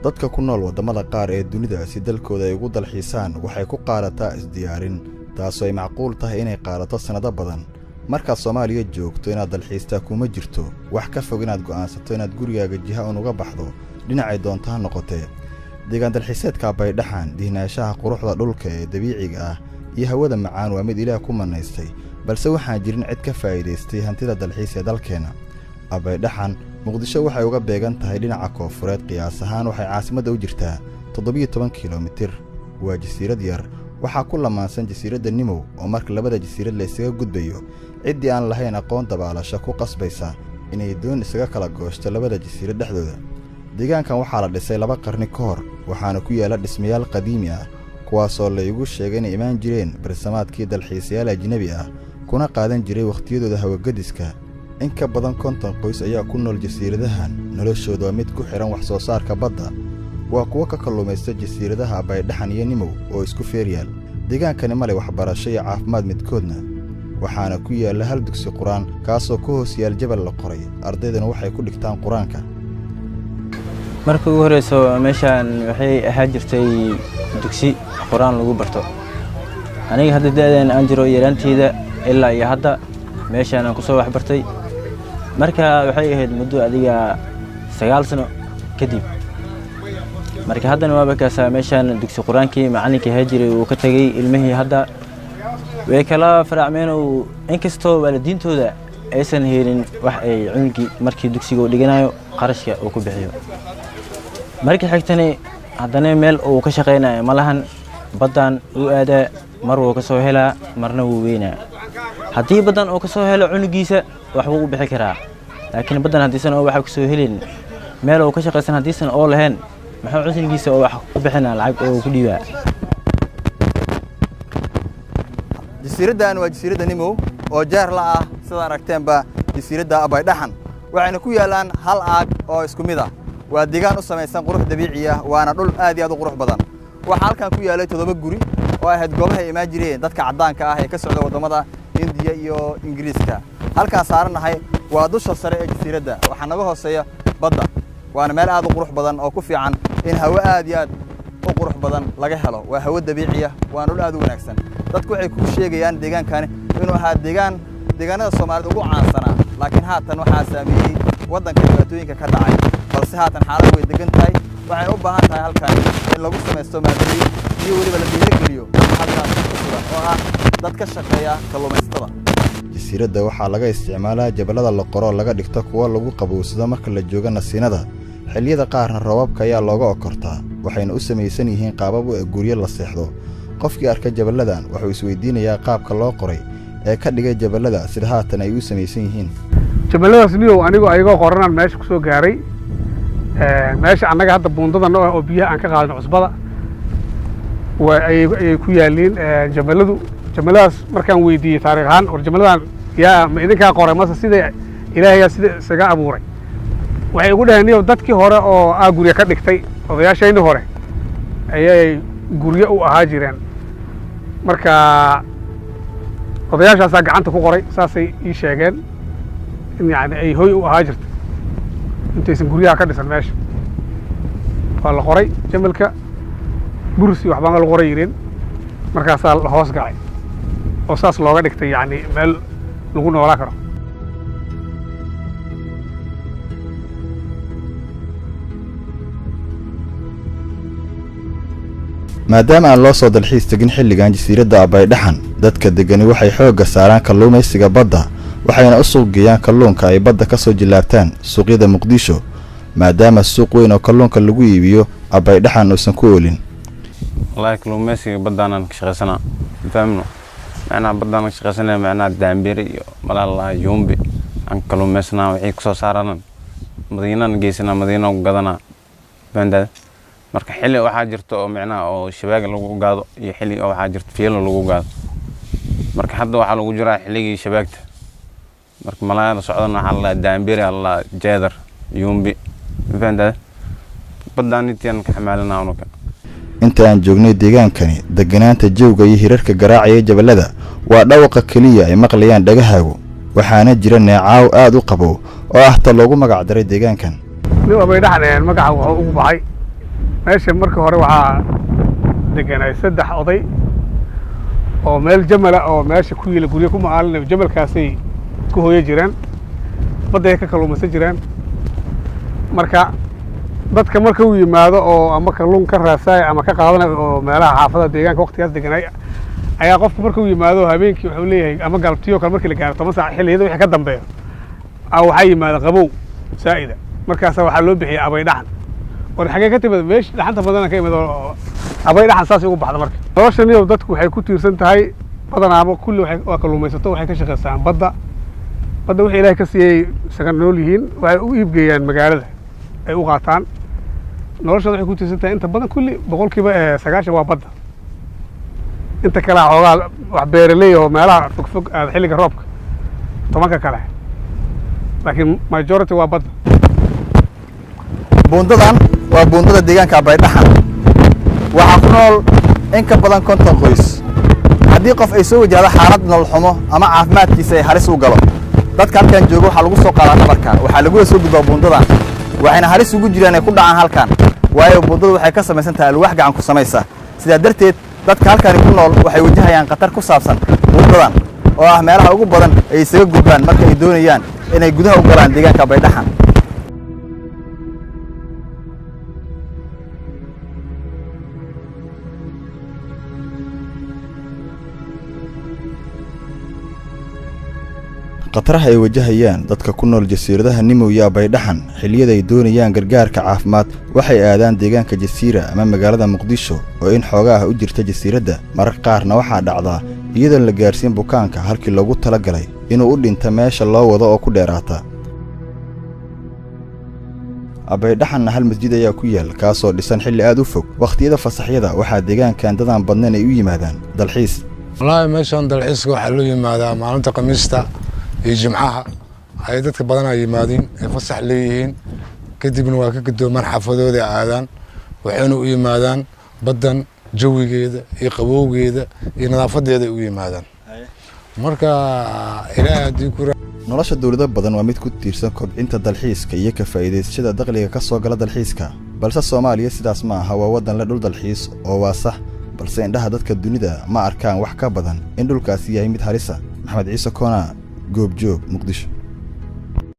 dadka ku nool wadamada qaar ee dunida si dalkooda ay ugu dalxiisaan waxay ku qaadataa isdiyaarin taasoo ay macquul tahay inay qaadato sanado badan marka Soomaaliya joogto inaad dalxiista kuma jirto wax ka fog inaad go'aansato inaad gurigaaga jiha uga baxdo dhinacay doontaa noqotee deegaan dalxiiseedka Baydhaxan diinaashaha quruxda dhulka ee dabiiciga ah iyo hawada macaan waa mid Ilaahay ku manaystay balse waxaan jirin cid ka faa'iideystay hantida dalxiis ee dalkeena Baydhaxan Muqdisho waxay uga beegan tahay dhinaca koonfureed qiyaas ahaan waxay caasimadda u jirtaa 17 kiiloomitir waa jasiirad yar waxaa ku lamaansan jasiiradda Nimow oo marka labada jasiirad la isaga gudbayo cidii aan lahayn aqoon dabaalasho ku qasbaysa inay doon isaga kala goosto labada jasiirad dhexdooda deegaankan waxaa la dhisay 2 qarni ka hor waxaana ku yaala dhismayaal qadiimi ah kuwaasoo la igu sheegay inay imaan jireen barsamaadkii dalxiisayaal ajnabi ah kuna qaadan jiray waqtiyadooda hawagadiska in ka badan 50 qoys ayaa ku nool jasiiradahan noloshooda mid ku xiran wax soo saarka badda waa kuwa ka kalluumaysta jasiiradaha Baydhaxan iyo Nimow oo isku feeriyal deegaankani male waxbarasho iyo caafimaad midkoodna waxaana ku yaala hal dugsi quraan kaasoo ku hoos yaal jabal la qoray ardaydana waxay ku dhigtaan quraanka markii ugu horeyso meeshan waxay ahayd jirtay dugsi quraan lagu barto aniga hadda da'dan aan jiro yaraanteeda ilaa iyo hadda meeshan aan ku soo wax bartay marka waxay ahayd muddo adiga 9 sano kadib marka haddana waa bakaasa meeshan dugsi quraankii macallinkii haajiray uu ka tagay ilmihii hadda way kala faraacmeen oo inkastoo waalidiintooda aysan helin wax ay cunugii markii dugsiga uu dhiganayo qarashka uu ku bixiyo markii xigtani haddana meel uu ka shaqeynayo malahan badan uu aada mar uu ka soo helaa marna uu weynaa haddii badan uu ka soo helo cunugiisa wax uu bixi karaa laakiin badan hadiisan oo waxa ku soo helin meel uu ka shaqeysan hadiisan oo lahayn maxaa cunugiisa oo wax ku bixinaa lacag oo ku dhiibaa jasiiraddan waa jasiiradda Nimow oo jaar la ah sida aragteenba jasiiradda Baydhaxan waxayna ku yaalaan hal aag oo isku mid ah waa deegaan u samaysan qurux dabiici ah waana dhul aad iyo aad u qurux badan waxa halkan ku yaalay 7 guri oo ahayd goobaha ay imaan jireen dadka cadaanka ah ee ka socda wadamada Hindiya iyo Ingiriiska halka saaranahay waa dusha sare ee jasiiradda waxa naga hooseeya badda waana meel aad u qurux badan oo ku fiican in hawo aad iyo aad u qurux badan laga helo waa hawo dabiici ah waana dhul aad u wanaagsan dadku waxay ku sheegayaan deegaankani inuu ahaa deegaanada Soomaalida ugu caansanaa laakiin haatan waxa saameeyay wadanka dhibaatooyinka ka dhacay balse haatan xaalad way degan tahay waxay u baahan tahay halkan in lagu sameeyo maadooyin iyo waliba la dhiirigeliyo halkan oo ah dadka shaqeeya kalluumaysatada jasiiradda waxaa laga isticmaalaa jabalada la qoro laga dhigto kuwa lagu qabowsado marka la joogo nasiinada xilliyada qaarna roobabka ayaa looga okortaa waxayna u samaysan yihiin qaabab u guryo la seexdo qofkii arka jabaladan wuxuu isweydiinayaa qaabka loo qoray ee ka dhigay jabalada sida haatan ay u samaysan yihiin jabaladaas niyow anigoo ayagoo qoranaan meesha ku soo gaaray meesha annaga hadda buundada noo ah oo biyaha aan ka qaadno cusbada ay ku yaaliin jabaladaas markaan weydiiyey taariikh ahaan war jabaladan yaa ma idinkaa qoray mase sida ilaahay sida isaga abuuray waxay ugu dhaheen niyow dadkii hore oo guryo ka dhigtay odayaashayni hore ayay guryo u ahaa jireen marka odayaashaasaa gacanta ku qoray saasay ii sheegeen in yani ay hoy u ahaa jirtay intaysan guryaha ka dhisan meesha waa la qoray jamalka bursi waxbaan la qoray yireen markaasaa la hoos galay oo saas looga dhigtay yani meel lagu noolaa karo maadaama aan loo soo dalxiis tagin xilligan jasiiradda Baydhaxan dadka degani waxay xoogga saaraan kalluumaysiga badda waxayna u suuq geeyaan kalluunka ay badda ka soo jilaabtaan suuqyada Muqdisho maadaama suuq weyn oo kalluunka lagu iibiyo Baydhaxan uusan ku oolin wallahi kalluumaysiga badda ka shaqeysana fahamno macna badda ka shaqeysana macna daambiri iyo malaha yumbi aan kalluumaysana waxay ku soo saaraan madiinana geysana madiina u gadana banda marka xilli waxa jirto oo macna oo shabaag lagu gaado iyo xilli waxa jirto fiilo lagu gaado marka hadda waxa lagu jiraa xilligii shabaagta marka malaha socdana waxa la daambiri alla jeedar yumbi banda badda intaan ka xamaalna unuka inta aan joognay deegaankani deganaanta jawga iyo hirarka garaacaya jabalada waa dhawaqa kaliya ay maqlayaan dhagahaagu waxaana jira neecaaw aad u qabow oo ah ta loogu magac daray deegaankan Baydhaxan magaca wuxuu ugu baxay meesha marka hore waxaa deganay 3 oday oo meel jamala oo meesha ku yila guryo ku maalin jamalkaasay ku hooyo jireen badda ay ka kaluumaysan jireen marka dadka marka uu yimaado oo ama kalluun ka raasay ama ka qaadanayo oo meelaha xaafada deegaanka waqtigaas deganay ayaa qofku marka uu yimaado habeenkii wuxuu leeyahay ama galabtiyo kale markii la gaaro 10 saac xilliyada wixii ka dambeeyo waxa yimaada qabow saa'ida markaas waxaa loo bixiyay abay dhaxan war xagee ka timid meesh dhaxanta badan ka imid abay dhaxan saas ugu baxda marka noloshan iyo dadku waxay ku tiirsan tahay badanaaba kulli waxay kalluumaysato waxay ka shaqeystaan badda wixii Ilaahay ka siiyay isaga nool yihiin waxay u iibgeeyaan magaalada ay u qaataan noloshooda waxay ku tiirsan tahay inta badan kulli boqolkiiba 90 waa badda inta kale xoogaa wax beeraley oo meelaha fog xilliga roobka tobanka kale laakiin majority waa badda buundadan waa buundada deegaanka Abay Dhaxan waxaa ku nool in ka badan 50 qoys haddii qof ay soo wajahdo xaalad nolol xumo ama caafimaadkiisa ay halis u galo dadka halkan jooga waxaa lagu soo qaadaa dhabarka waxaa lagu soo gudbaa buundadan waxayna halis ugu jiraan ay ku dhacaan halkan waayo buundadu waxay ka samaysan tahay alwaax gacan ku samaysa sidaa darteed dadka halkan ku nool waxay wajahayaan khatar ku saabsan buundadan oo ah meelaha ugu badan ay isaga gudbaan marka ay doonayaan inay gudaha u galaan deegaanka Abay Dhaxan qataraha ay wajahayaan dadka ku nool jasiiradaha Nimo iyo Abay Dhaxan xilliyada ay doonayaan gargaarka caafimaad waxay aadaan deegaanka Jasiira ama magaalada Muqdisho oo in xoogaa u jirta jasiiradda mararka qaarna waxaa dhacda iyadoo la gaarsiin bukaanka halkii loogu talagalay inuu u dhinto meesha loo wado oo ku dheeraata Abay Dhaxan hal masjid ayaa ku yaal kaasoo dhisan xilli aad u fog waqtiyada fasaxyada waxaa deegaankan dadaan badnayn ay u yimaadaan dalxiis wallahi meeshan dalxiis waxa loo yimaadaa maalinta Khamiista iyo Jimcaha ay dadka badan ay yimaadeen ay fasax leeyihiin kadibna waa ka gudoomaan xaafadooda aadaan waxayna u yimaadaan badan jawigeeda iyo qabowgeeda iyo nadaafadeeda u yimaadaan marka ilaahay ku nolosha dawladda badan waa mid ku tiirsan kobcinta dalxiiska iyo ka faa'iideysashada dakhliga ka soo gala dalxiiska balse Soomaaliya sidaas ma aha waa wadan la dhul dalxiis oo waa sax balse indhaha dadka dunida ma arkaan wax ka badan in dhulkaasi yahay mid halis ah Maxamed Ciise Koona Goobjoog Muqdisho